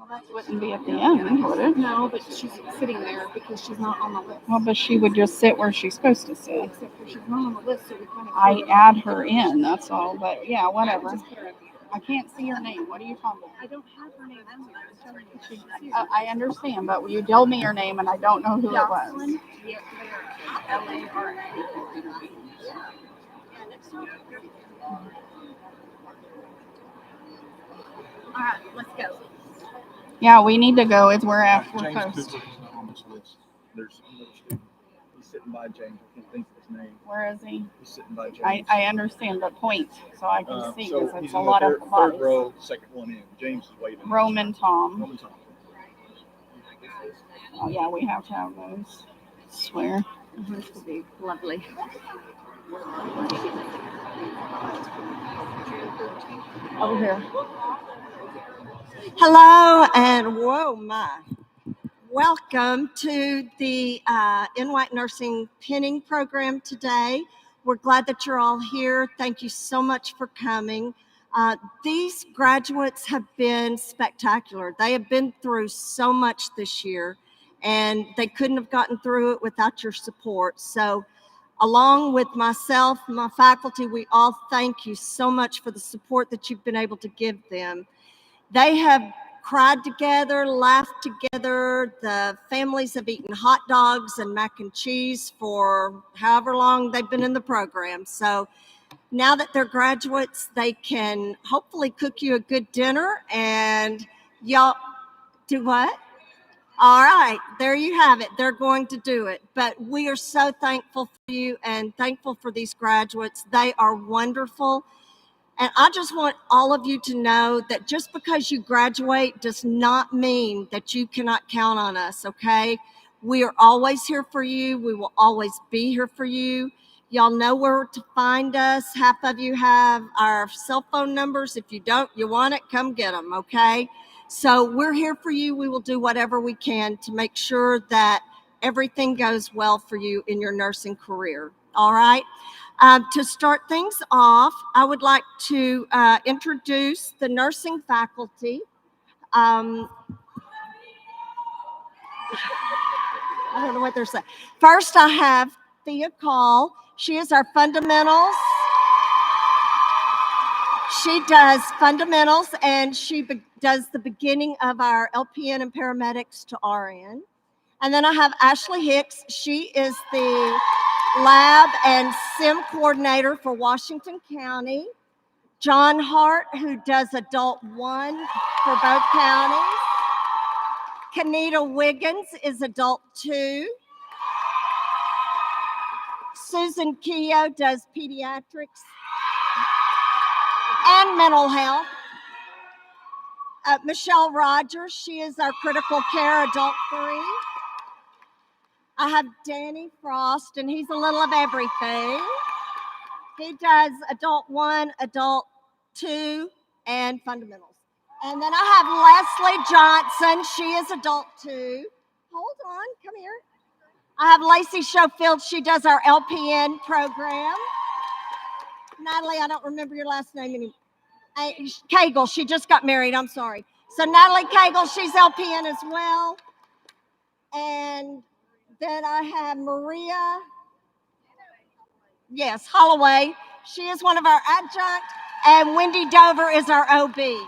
That wouldn't be at the end, would it? No, but she's sitting there because she's not on the list. Well, but she would just sit where she's supposed to sit. Except for she's not on the list, so we kind of. I add her in, that's all. But yeah, whatever. Just put her at the end. I can't see her name. What are you talking about? I don't have her name on there. I'm telling you, she's here. I understand, but you told me your name and I don't know who it was. Jocelyn, yeah, Lara. All right, let's go. Yeah, we need to go. We're James close. Cooper is not on this list. There's another student. He's sitting by James. I can't think of his name. Where is he? He's sitting by James. I understand, but point so I can see So because he's it's a in the lot third of bodies. row, second one in. James is waiting. Roman Tom. Roman Tom. Oh yeah, we have to have those. I swear. This will be lovely. Over here. Hello and whoa my. Welcome to the NWACC Nursing Pinning Program today. We're glad that you're all here. Thank you so much for coming. These graduates have been spectacular. They have been through so much this year and they couldn't have gotten through it without your support. So along with myself, my faculty, we all thank you so much for the support that you've been able to give them. They have cried together, laughed together. The families have eaten hot dogs and mac and cheese for however long they've been in the program. So now that they're graduates, they can hopefully cook you a good dinner and y'all do what? All right, there you have it. They're going to do it. But we are so thankful for you and thankful for these graduates. They are wonderful. And I just want all of you to know that just because you graduate does not mean that you cannot count on us, okay? We are always here for you. We will always be here for you. Y'all know where to find us. Half of you have our cell phone numbers. If you don't, you want it, come get them, okay? So we're here for you. We will do whatever we can to make sure that everything goes well for you in your nursing career, all right? To start things off, I would like to introduce the nursing faculty. I don't know what they're saying. First, I have Thea Call. She is our fundamentals. She does fundamentals and she does the beginning of our LPN and paramedics to RN. And then I have Ashley Hicks. She is the lab and sim coordinator for Washington County. John Hart, who does adult 1 for both counties. Kanita Wiggins is adult 2. Susan Keogh does pediatrics and mental health. Michelle Rogers, she is our critical care adult 3. I have Danny Frost, and he's a little of everything. He does adult 1, adult 2, and fundamentals. And then I have Leslie Johnson. She is adult 2. Hold on, come here. I have Lacey Schofield. She does our LPN program. Natalie, I don't remember your last name anymore. Cagle, she just got married. I'm sorry. So Natalie Cagle, she's LPN as well. And then I have Maria, yes, Holloway. She is one of our adjunct. And Wendy Dover is our OB. So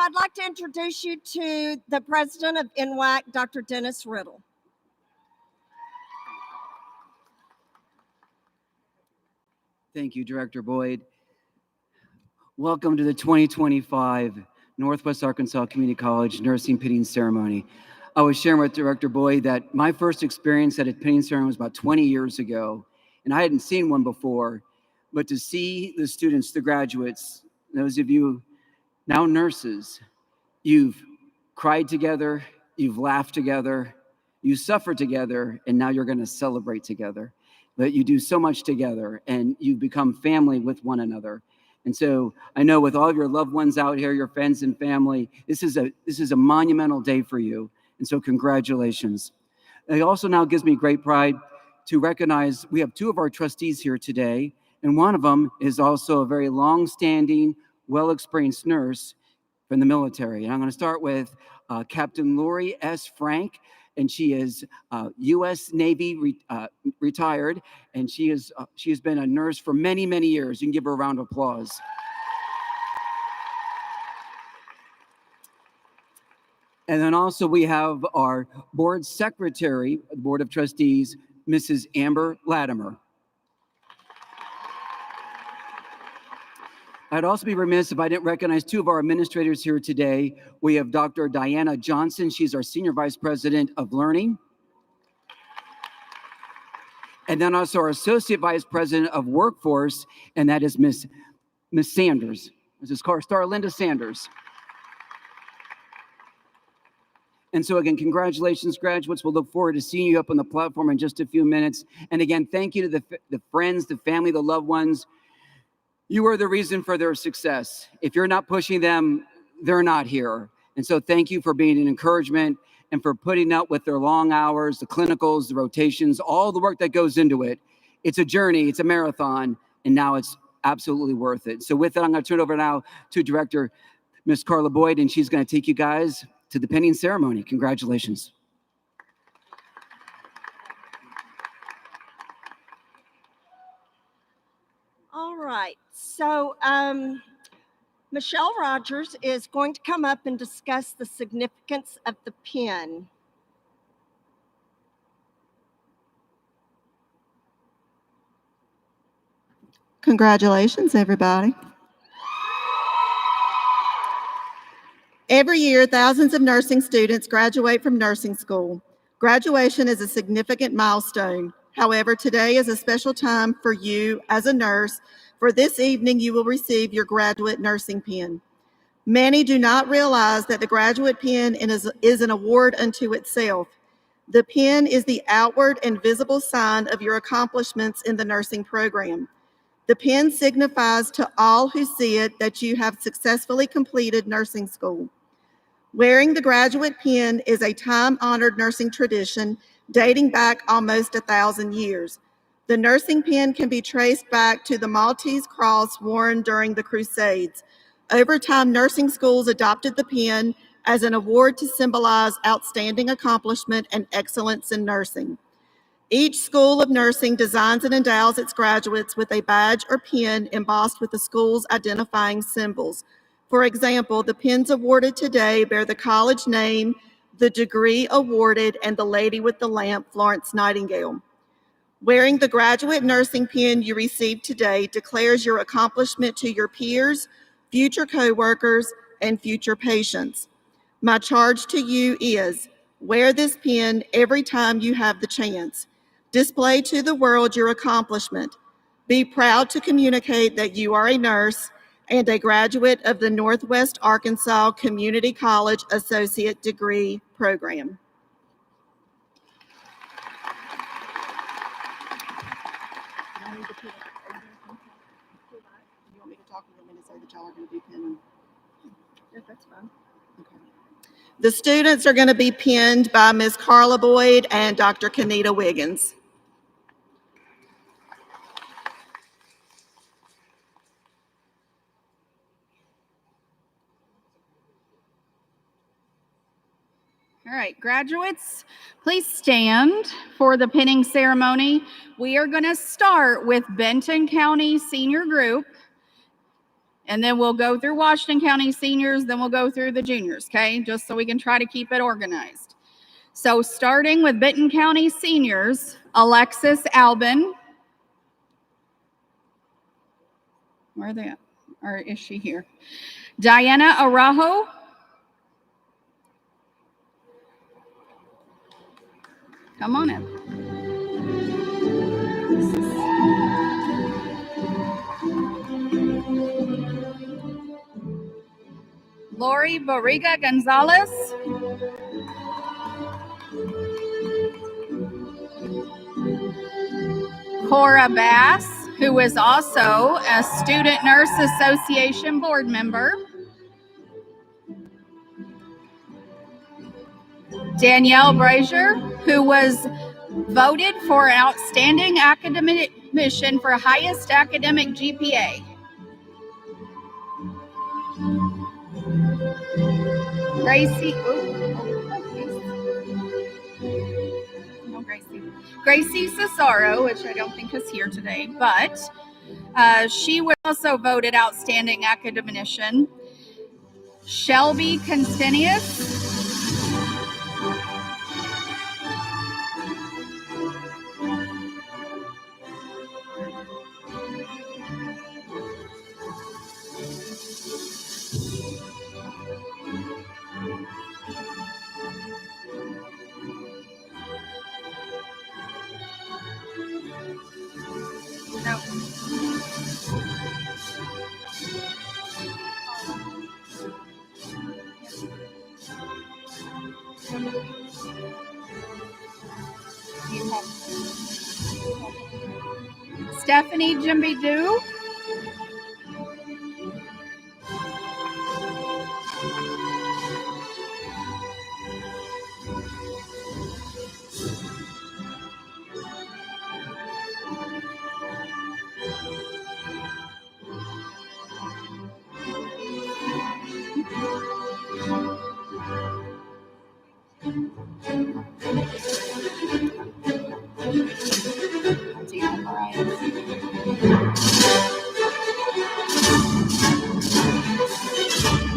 I'd like to introduce you to the president of NWACC, Dr. Dennis Riddle. Thank you, Director Boyd. Welcome to the 2025 Northwest Arkansas Community College Nursing Pinning Ceremony. I was sharing with Director Boyd that my first experience at a pinning ceremony was about 20 years ago, and I hadn't seen one before. But to see the students, the graduates, those of you now nurses, you've cried together, you've laughed together, you suffered together, and now you're going to celebrate together. But you do so much together, and you become family with one another. And so I know with all of your loved ones out here, your friends and family, this is a monumental day for you. And so congratulations. It also now gives me great pride to recognize we have 2 of our trustees here today, and one of them is also a very long-standing, well-experienced nurse, from the military. And I'm going to start with Captain Lori S. Frank, and she is U.S. Navy retired, and she has been a nurse for many, many years. You can give her a round of applause. And then also we have our board secretary, the Board of Trustees, Mrs. Amber Latimer. I'd also be remiss if I didn't recognize two of our administrators here today. We have Dr. Diana Johnson. She's our Senior Vice President of Learning. And then also our Associate Vice President of Workforce, and that is Miss Sanders. This is Star Linda Sanders. And so again, congratulations, graduates. We'll look forward to seeing you up on the platform in just a few minutes. And again, thank you to the friends, the family, the loved ones. You are the reason for their success. If you're not pushing them, they're not here. And so thank you for being an encouragement and for putting up with their long hours, the clinicals, the rotations, all the work that goes into it. It's a journey, it's a marathon, and now it's absolutely worth it. So with that, I'm going to turn it over now to Director Ms. Carla Boyd, and she's going to take you guys to the pinning ceremony. Congratulations. All right, so Michelle Rogers is going to come up and discuss the significance of the pin. Congratulations, everybody. Every year, thousands of nursing students graduate from nursing school. Graduation is a significant milestone. However, today is a special time for you as a nurse. For this evening, you will receive your graduate nursing pin. Many do not realize that the graduate pin is an award unto itself. The pin is the outward and visible sign of your accomplishments in the nursing program. The pin signifies to all who see it that you have successfully completed nursing school. Wearing the graduate pin is a time-honored nursing tradition dating back almost 1,000 years. The nursing pin can be traced back to the Maltese cross worn during the Crusades. Over time, nursing schools adopted the pin as an award to symbolize outstanding accomplishment and excellence in nursing. Each school of nursing designs and endows its graduates with a badge or pin embossed with the school's identifying symbols. For example, the pins awarded today bear the college name, the degree awarded, and the lady with the lamp, Florence Nightingale. Wearing the graduate nursing pin you received today declares your accomplishment to your peers, future coworkers, and future patients. My charge to you is, wear this pin every time you have the chance. Display to the world your accomplishment. Be proud to communicate that you are a nurse and a graduate of the NorthWest Arkansas Community College Associate Degree Program. You want me to talk a little bit and say that y'all are going to be pinning? Yeah, that's fine. Okay. The students are going to be pinned by Ms. Carla Boyd and Dr. Kenita Wiggins. All right, graduates, please stand for the pinning ceremony. We are going to start with Benton County Senior Group, and then we'll go through Washington County Seniors, then we'll go through the juniors, okay? Just so we can try to keep it organized. So starting with Benton County Seniors, Alexis Albin. Where are they at? Or is she here? Diana Araujo. Come on in. Lori Barriga Gonzalez. Cora Bass, who is also a Student Nurse Association board member. Danielle Brazier, who was voted for an outstanding academic admission for highest academic GPA. Gracie. No, Gracie. Gracie Cesaro, which I don't think is here today, but she was also voted outstanding academician. Shelby Constinius. No. Stephanie Jimby Doo.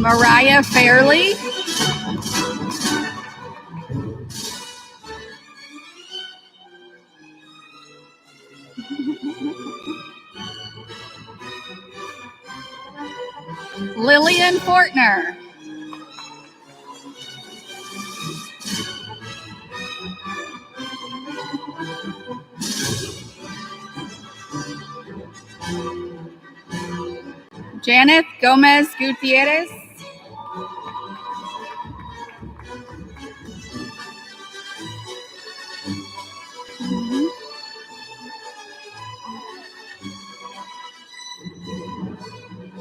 Mariah Fairley. Lillian Fortner. Janet Gomez Gutierrez.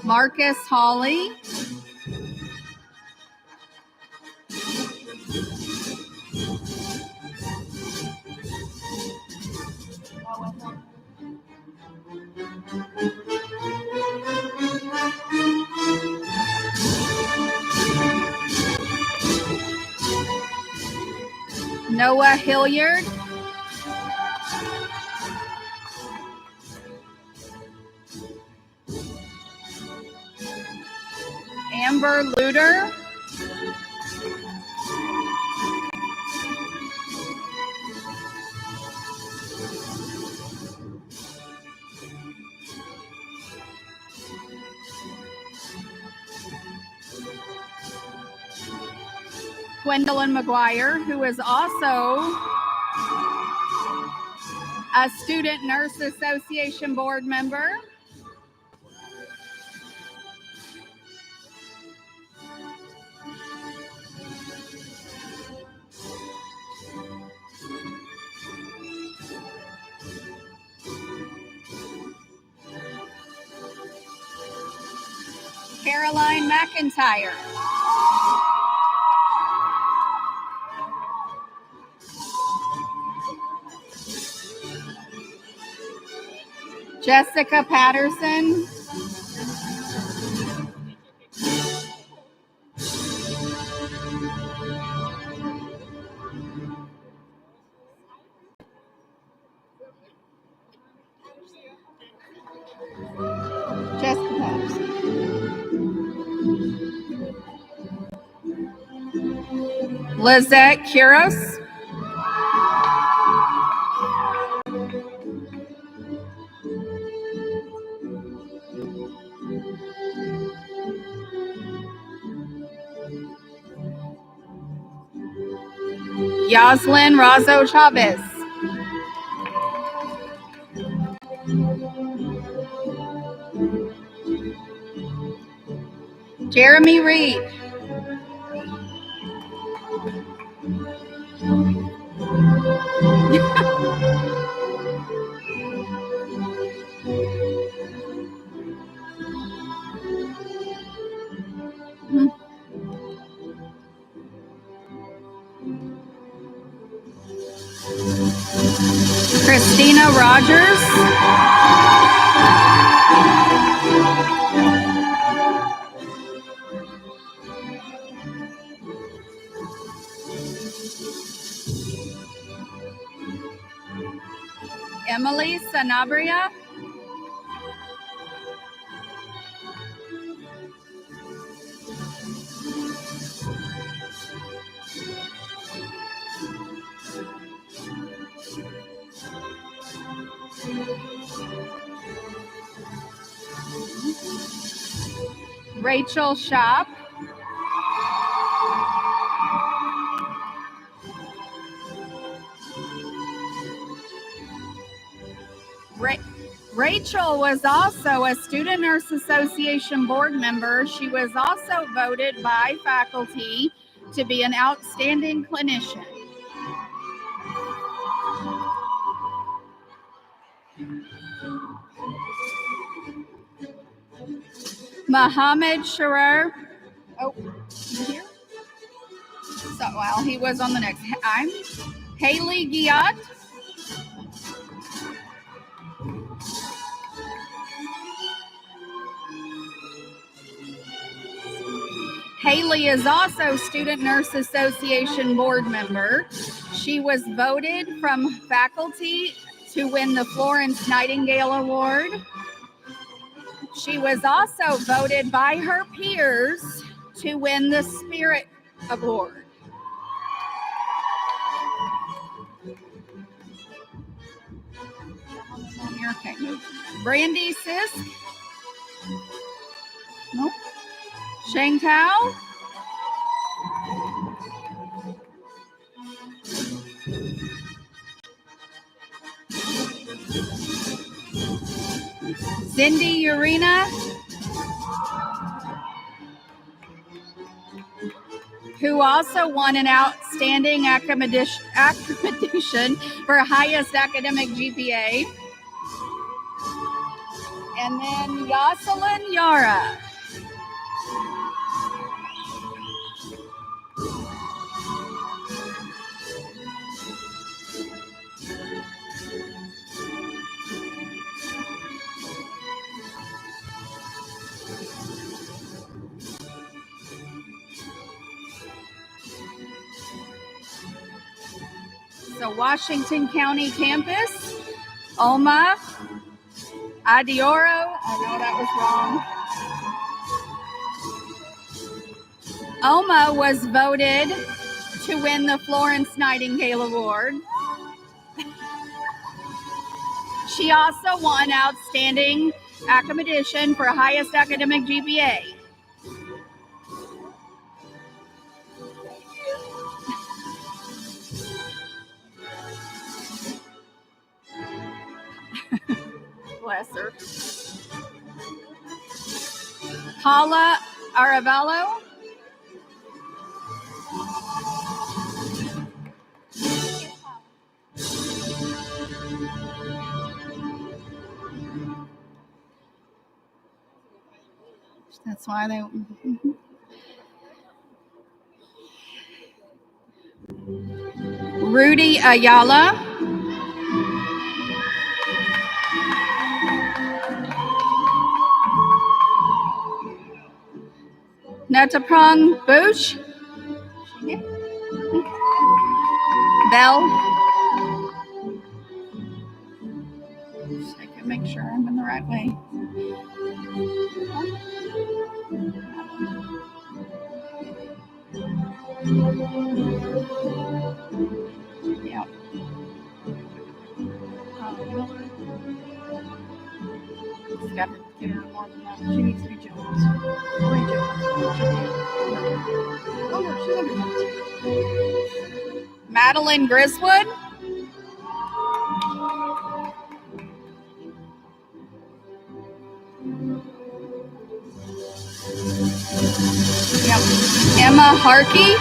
Marcus Hawley. Noah Hilliard. Amber Luter. Gwendolyn McGuire, who is also a Student Nurse Association board member. Caroline McIntyre. Jessica Patterson. Jessica Patterson. Lizette Kuros. Yaslin Razo Chavez. Jeremy Reed. Christina Rogers. Sanabria. Rachel Shop. Rachel was also a Student Nurse Association board member. She was also voted by faculty to be an outstanding clinician. Mohammed Sharer. Oh, you here? So, well, he was on the next. I'm Haley Giat. Haley is also Student Nurse Association board member. She was voted from faculty to win the Florence Nightingale Award. She was also voted by her peers to win the Spirit Award. Okay. Brandy Sisk. Nope. Shang Tao. Cindy Urena, who also won an outstanding academician for highest academic GPA. And then Yoselin Yara. So Washington County campus, Oma Adioro. I know that was wrong. Oma was voted to win the Florence Nightingale Award. She also won outstanding academician for highest academic GPA. Bless her. Paula Aravello. That's why they. Rudy Ayala. Nataprang Bush. Bell. I can make sure I'm in the right way. Yeah. It's got to give her more than that. She needs to be Jones. Oh, no, she's under Jones. Madeline Griswood. Yep. Emma Harkey.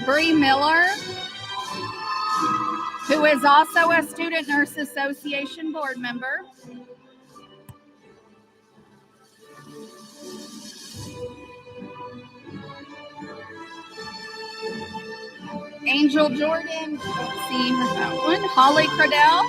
Bree Miller, who is also a Student Nurse Association board member. Angel Jordan, don't see her that one. Holly Cradell.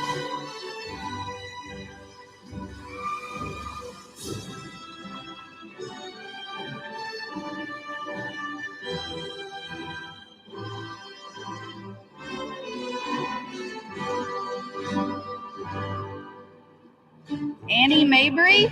Annie Mabry.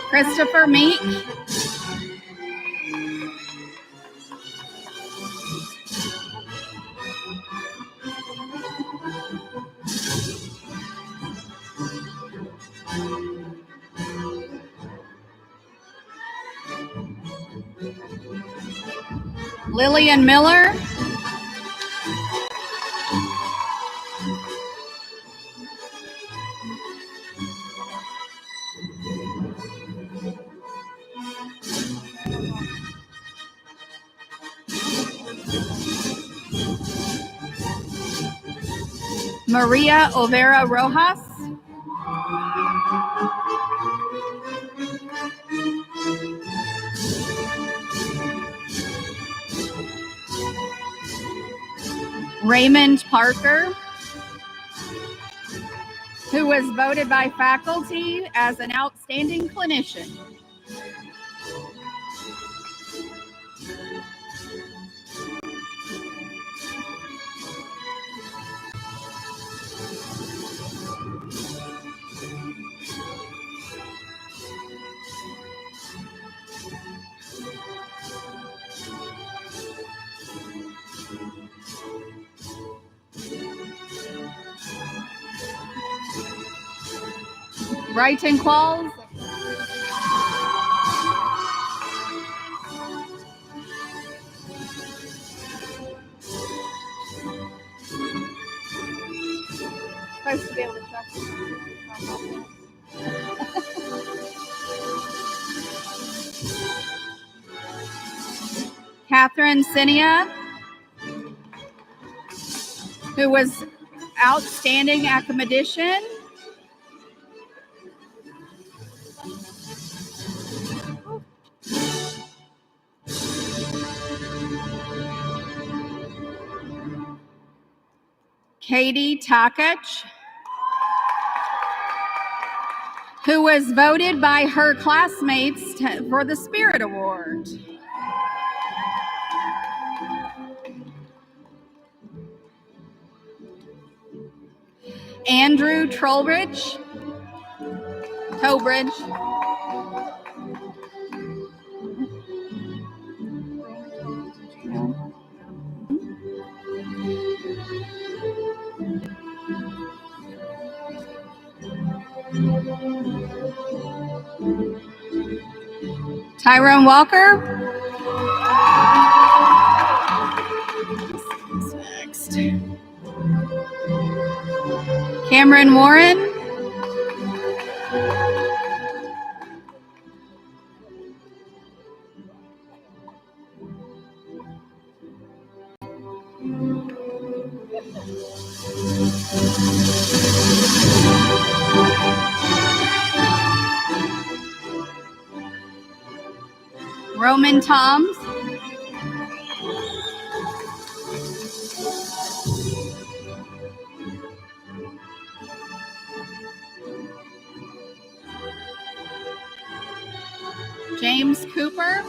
Christopher Meek. Lillian Miller. Maria Olvera Rojas. Raymond Parker, who was voted by faculty as an outstanding clinician. Brighton Qualls. Supposed to be able to trust you. Catherine Sinia, who was outstanding academician. Katie Takach, who was voted by her classmates for the Spirit Award. Andrew Trowbridge. Tyrone Walker. Next. Cameron Warren. Roman Toms. James Cooper.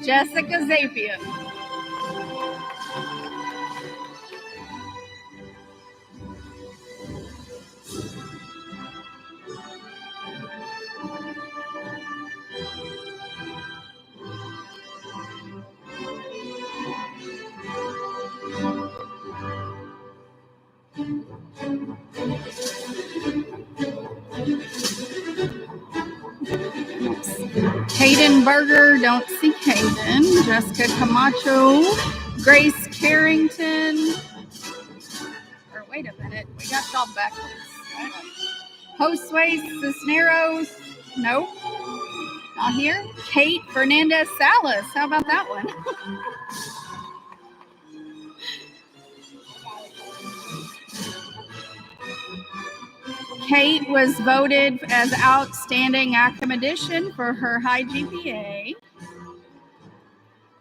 Jessica Zapian. Hayden Berger, don't see Hayden. Jessica Camacho, Grace Carrington. Or wait a minute, we got y'all backwards. Josue Cisneros, nope, not here. Kate Fernandez Salas, how about that one? Kate was voted as outstanding academician for her high GPA.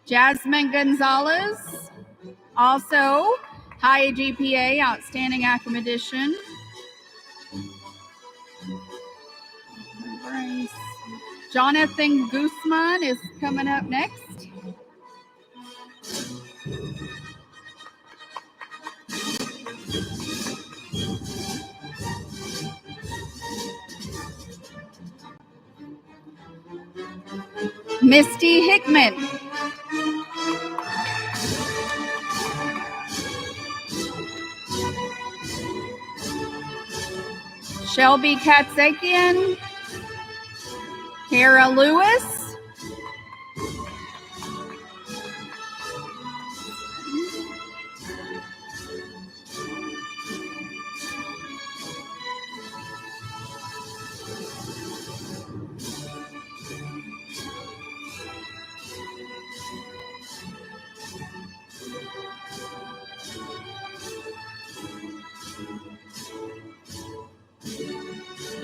Jasmine Gonzalez, also high GPA, outstanding academician. Jonathan Guzman is coming up next. Misty Hickman. Shelby Katsakian. Kara Lewis.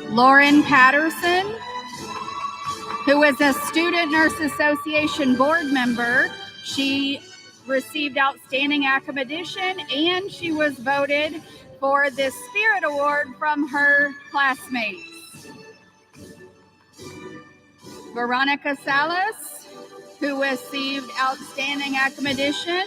Lauren Patterson, who is a Student Nurse Association board member. She received Outstanding Academician and she was voted for the Spirit Award from her classmates. Veronica Salas, who received Outstanding Academician.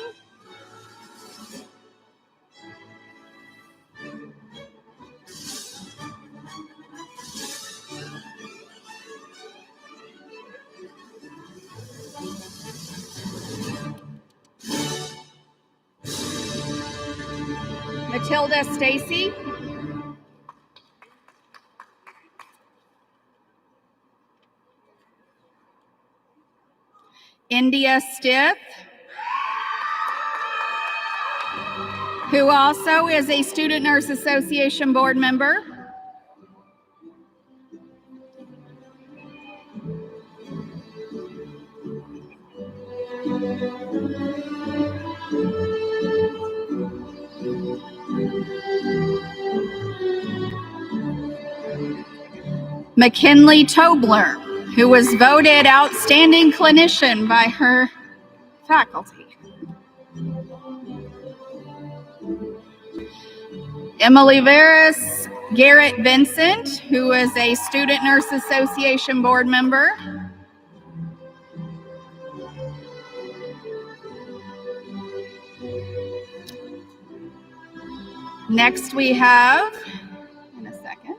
Matilda Stacy. India Stiff, who also is a Student Nurse Association board member. McKinley Tobler, who was voted Outstanding Clinician by her faculty. Emily Veras Garrett Vincent, who is a Student Nurse Association board member. Next we have, in a second,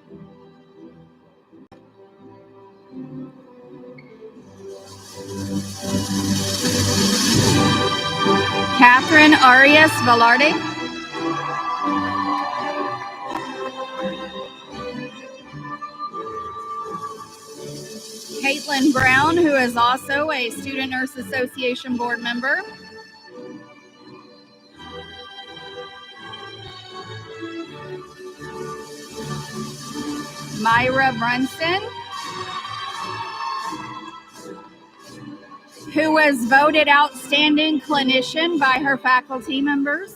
Catherine Arias Velarde. Caitlin Brown, who is also a Student Nurse Association board member. Myra Brunson, who was voted Outstanding Clinician by her faculty members.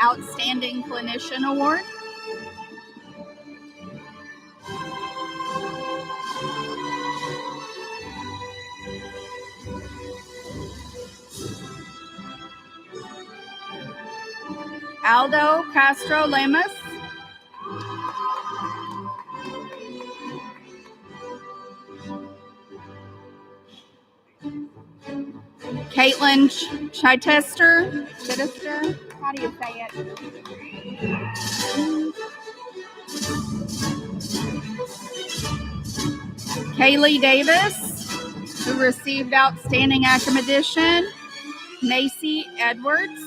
Outstanding Clinician Award. Aldo Castro Lemus. Caitlin Chitester. How do you say it? Kaylee Davis, who received Outstanding Academician. Macy Edwards.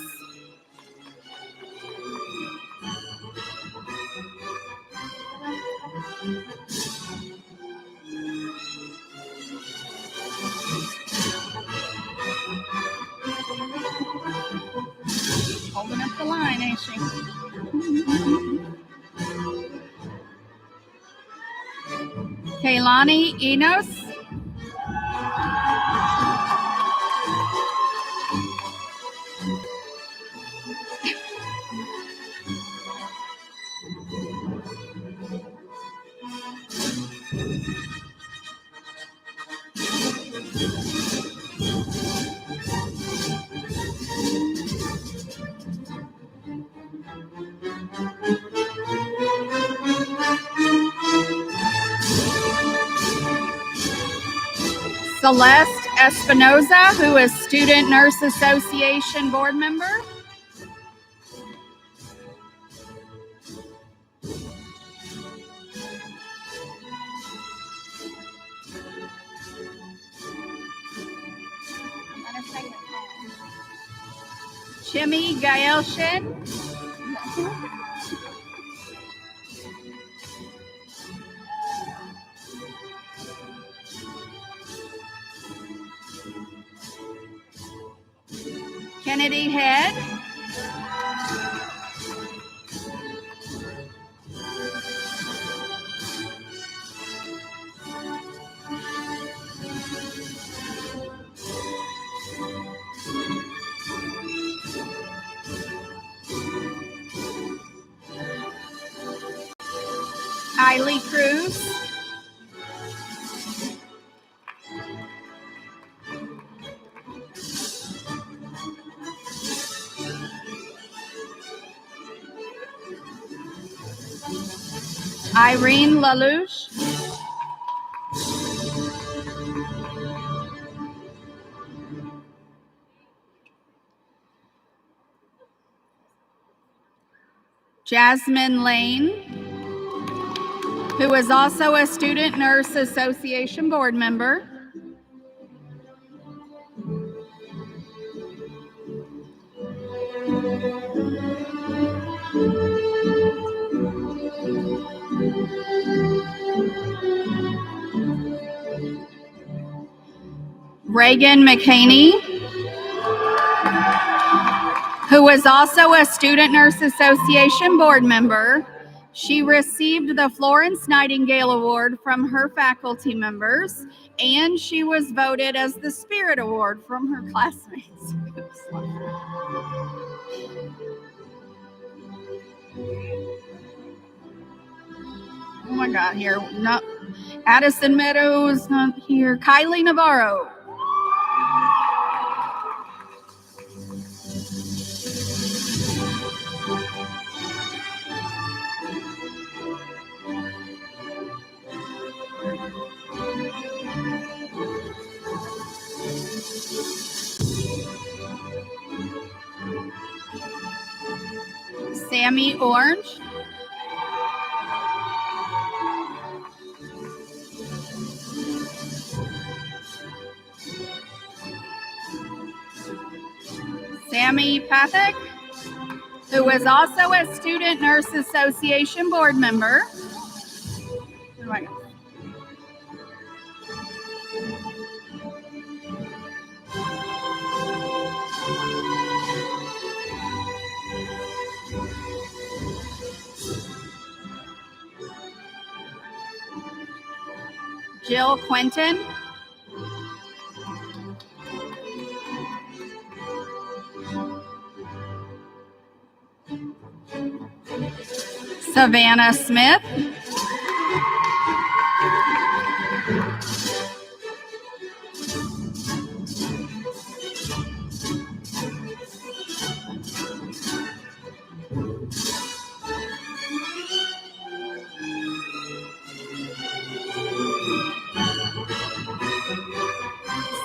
Kaylani Enos. Celeste Espinoza, who is Student Nurse Association board member. Chimmy Gaelshin. Kennedy Head. Kylie Cruz. Irene LaLouche. Jasmine Lane, who is also a Student Nurse Association board member. Reagan McHaney, who is also a Student Nurse Association board member. She received the Florence Nightingale Award from her faculty members, and she was voted as the Spirit Award from her classmates. Oh my God, here, not Addison Meadows, not here. Kylie Navarro. Sammy Orange. Sammy Pathak, who is also a Student Nurse Association board member. Oh my God. Jill Quentin. Savannah Smith.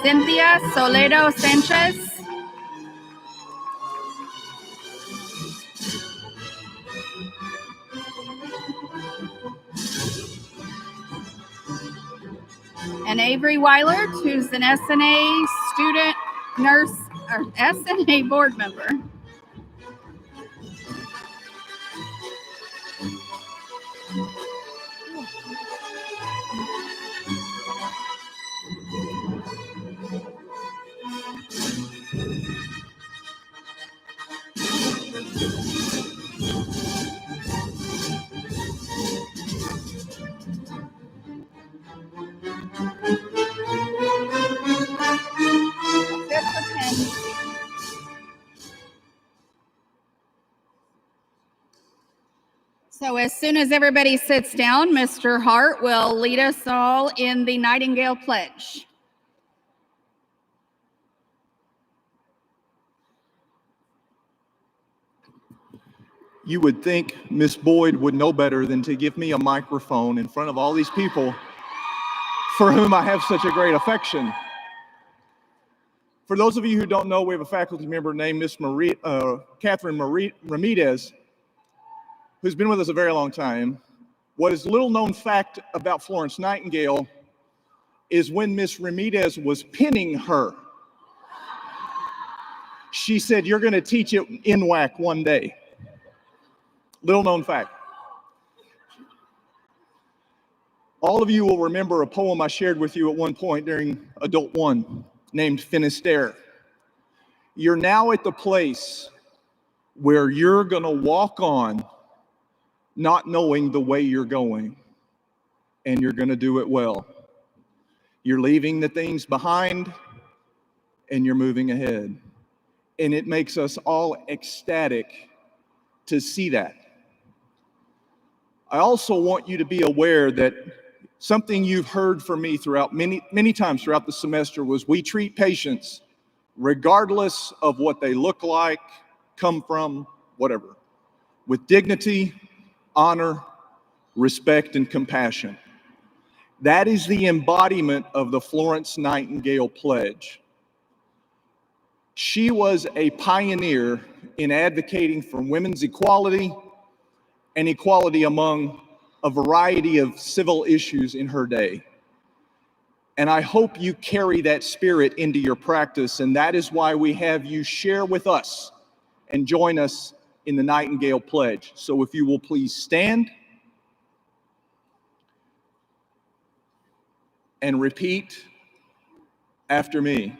Cynthia Soledo Sanchez. And Avery Weilert, who's an SNA student nurse or SNA board member. as soon as everybody sits down, Mr. Hart will lead us all in the Nightingale Pledge. You would think Miss Boyd would know better than to give me a microphone in front of all these people for whom I have such a great affection. For those of you who don't know, we have a faculty member named Miss Catherine Ramirez, who's been with us a very long time. What is little known fact about Florence Nightingale is when Miss Ramirez was pinning her, she said, "You're going to teach it NWACC one day." Little known fact. All of you will remember a poem I shared with you at one point during Adult One named Finisterre. You're now at the place where you're going to walk on not knowing the way you're going, and you're going to do it well. You're leaving the things behind and you're moving ahead. And it makes us all ecstatic to see that. I also want you to be aware that something you've heard from me throughout many times throughout the semester was we treat patients regardless of what they look like, come from, whatever, with dignity, honor, respect, and compassion. That is the embodiment of the Florence Nightingale Pledge. She was a pioneer in advocating for women's equality and equality among a variety of civil issues in her day. And I hope you carry that spirit into your practice, and that is why we have you share with us and join us in the Nightingale Pledge. So if you will please stand and repeat after me.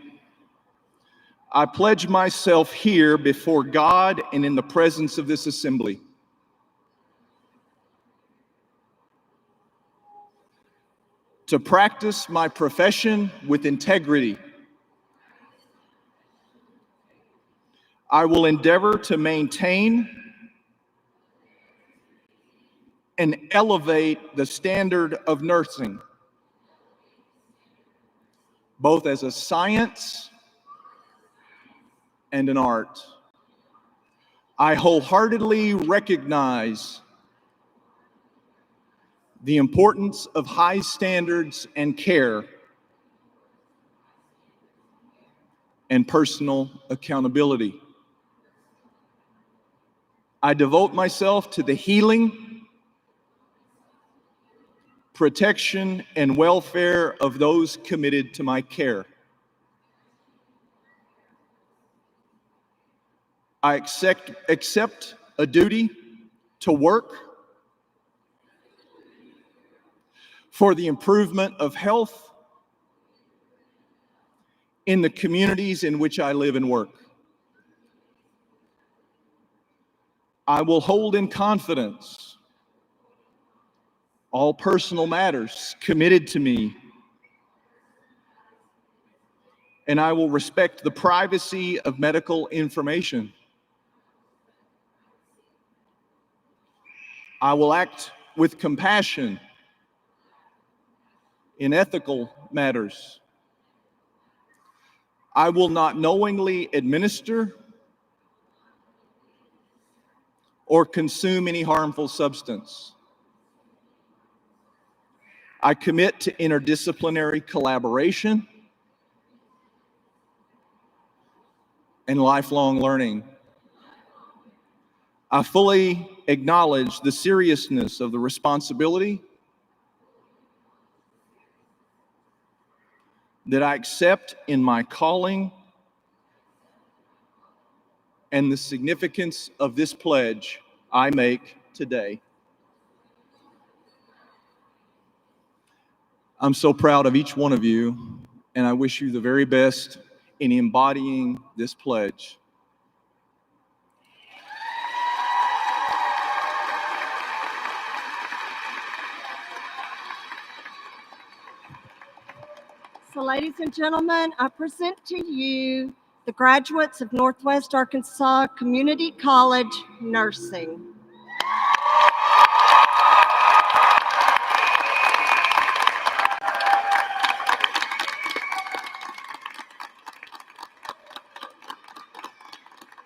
I pledge myself here before God and in the presence of this assembly to practice my profession with integrity. I will endeavor to maintain and elevate the standard of nursing, both as a science and an art. I wholeheartedly recognize the importance of high standards and care and personal accountability. I devote myself to the healing, protection, and welfare of those committed to my care. I accept a duty to work for the improvement of health in the communities in which I live and work. I will hold in confidence all personal matters committed to me, and I will respect the privacy of medical information. I will act with compassion in ethical matters. I will not knowingly administer or consume any harmful substance. I commit to interdisciplinary collaboration and lifelong learning. I fully acknowledge the seriousness of the responsibility that I accept in my calling and the significance of this pledge I make today. I'm so proud of each one of you, and I wish you the very best in embodying this pledge. So, ladies and gentlemen, I present to you the graduates of Northwest Arkansas Community College Nursing.